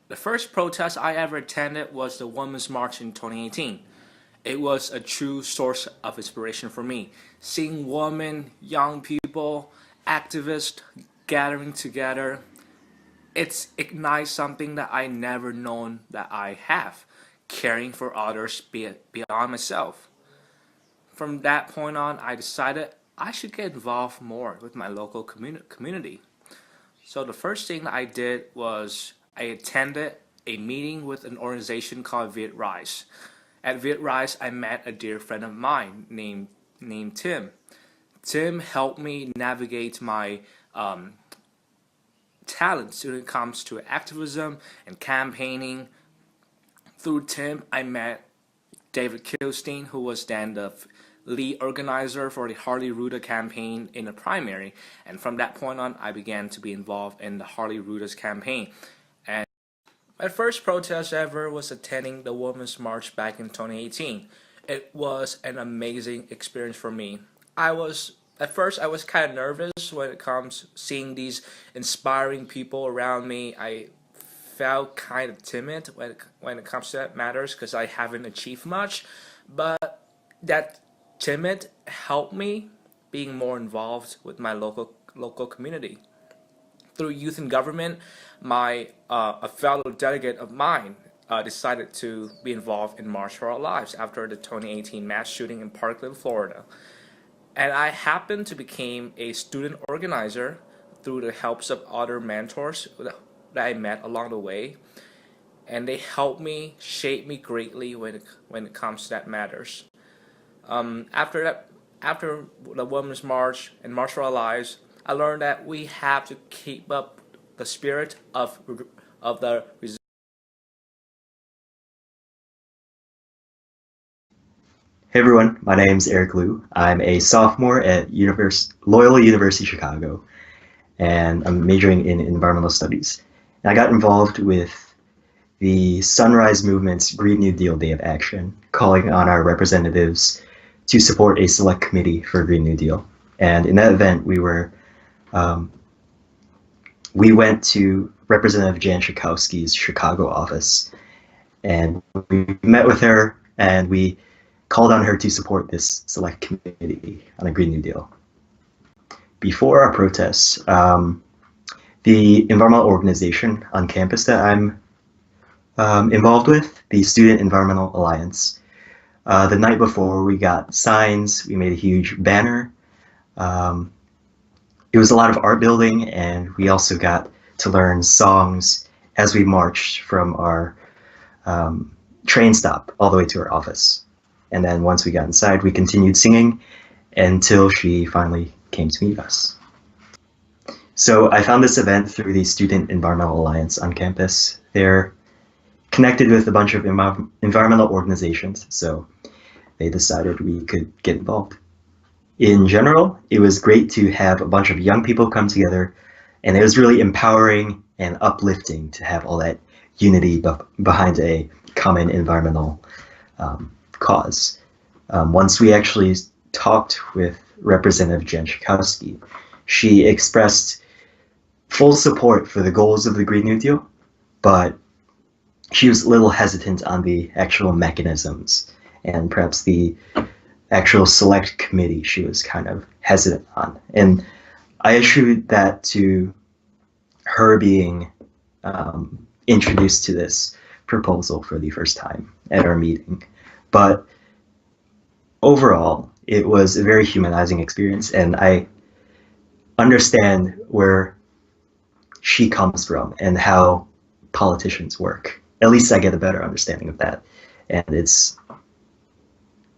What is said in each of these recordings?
The first protest I ever attended was the Women's March in 2018. It was a true source of inspiration for me. Seeing women, young people, activists gathering together, it ignites something that I never known that I have, caring for others beyond myself. From that point on, I decided I should get involved more with my local community. So the first thing that I did was I attended a meeting with an organization called VitRise. At VitRise, I met a dear friend of mine named Tim. Tim helped me navigate my talents when it comes to activism and campaigning. Through Tim, I met David Kilstein, who was then the lead organizer for the Harley Ruda campaign in the primary. And from that point on, I began to be involved in the Harley Ruda's campaign. And my first protest ever was attending the Women's March back in 2018. It was an amazing experience for me. At first I was kind of nervous when it comes seeing these inspiring people around me. I felt kind of timid when it comes to that matters because I haven't achieved much, but that timid helped me being more involved with my local community. Through youth in government, my a fellow delegate of mine decided to be involved in March for Our Lives after the 2018 mass shooting in Parkland, Florida. And I happened to become a student organizer through the helps of other mentors that I met along the way, and they helped me, shape me greatly when it comes to that matters. After the Women's March and March for Our Lives, I learned that we have to keep up the spirit of the Hey everyone, my name's Eric Liu. I'm a sophomore at Loyola University Chicago, and I'm majoring in environmental studies. And I got involved with the Sunrise Movement's Green New Deal Day of Action, calling on our representatives to support a select committee for Green New Deal. And in that event, we went to Representative Jan Schakowsky's Chicago office, and we met with her, and we called on her to support this select committee on a Green New Deal. Before our protests, the environmental organization on campus that I'm involved with, the Student Environmental Alliance, the night before we got signs, we made a huge banner. It was a lot of art building, and we also got to learn songs as we marched from our train stop all the way to our office. And then once we got inside, we continued singing until she finally came to meet us. So I found this event through the Student Environmental Alliance on campus. They're connected with a bunch of environmental organizations, so they decided we could get involved. In general, it was great to have a bunch of young people come together, and it was really empowering and uplifting to have all that unity behind a common environmental cause. Once we actually talked with Representative Jan Schakowsky, she expressed full support for the goals of the Green New Deal, but she was a little hesitant on the actual mechanisms and perhaps the actual select committee she was kind of hesitant on. And I attribute that to her being introduced to this proposal for the first time at our meeting. But overall, it was a very humanizing experience, and I understand where she comes from and how politicians work. At least I get a better understanding of that, and it's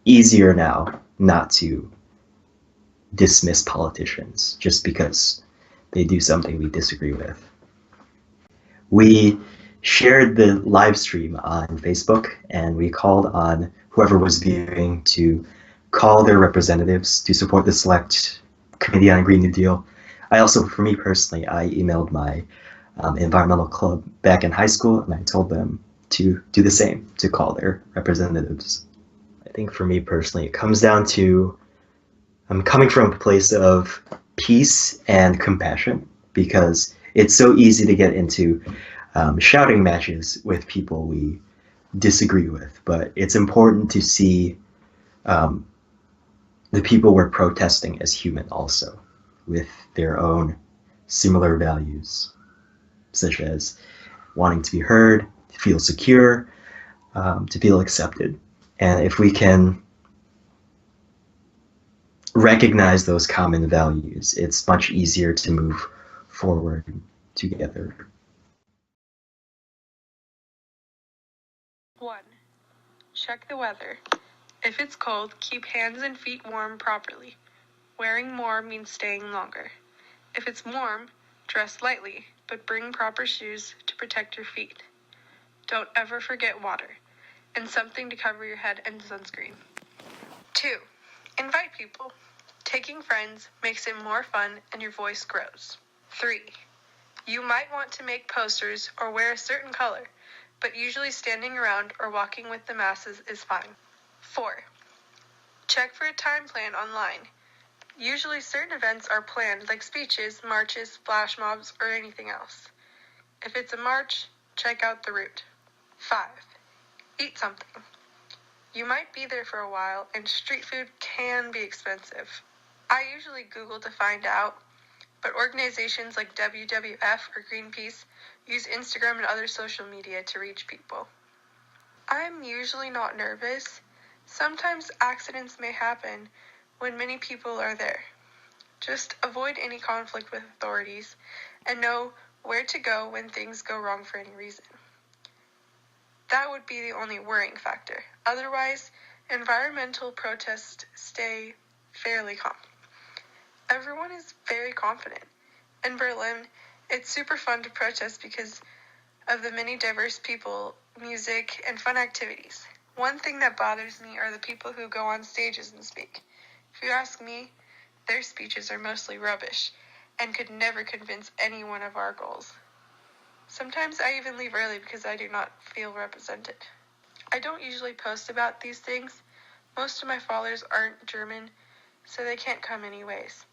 easier now not to dismiss politicians just because they do something we disagree with. We shared the live stream on Facebook, and we called on whoever was viewing to call their representatives to support the select committee on a Green New Deal. I also, for me personally, I emailed my environmental club back in high school, and I told them to do the same, to call their representatives. I think for me personally, it comes down to I'm coming from a place of peace and compassion, because it's so easy to get into shouting matches with people we disagree with, but it's important to see um, the people we're protesting as human also, with their own similar values, such as wanting to be heard, to feel secure, to feel accepted. And if we can recognize those common values, it's much easier to move forward together. 1. Check the weather. If it's cold, keep hands and feet warm properly. Wearing more means staying longer. If it's warm, dress lightly, but bring proper shoes to protect your feet. Don't ever forget water, and something to cover your head and sunscreen. 2. Invite people. Taking friends makes it more fun and your voice grows. 3. You might want to make posters or wear a certain color, but usually standing around or walking with the masses is fine. 4. Check for a time plan online. Usually certain events are planned, like speeches, marches, flash mobs, or anything else. If it's a march, check out the route. 5. Eat something. You might be there for a while, and street food can be expensive. I usually Google to find out, but organizations like WWF or Greenpeace use Instagram and other social media to reach people. I'm usually not nervous. Sometimes accidents may happen when many people are there. Just avoid any conflict with authorities and know where to go when things go wrong for any reason. That would be the only worrying factor. Otherwise, environmental protests stay fairly calm. Everyone is very confident. In Berlin, it's super fun to protest because of the many diverse people, music, and fun activities. One thing that bothers me are the people who go on stages and speak. If you ask me, their speeches are mostly rubbish and could never convince any one of our goals. Sometimes I even leave early because I do not feel represented. I don't usually post about these things. Most of my followers aren't German, so they can't come anyways.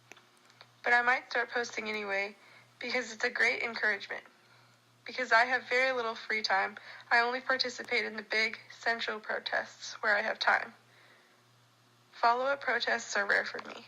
But I might start posting anyway because it's a great encouragement. Because I have very little free time, I only participate in the big, central protests where I have time. Follow-up protests are rare for me.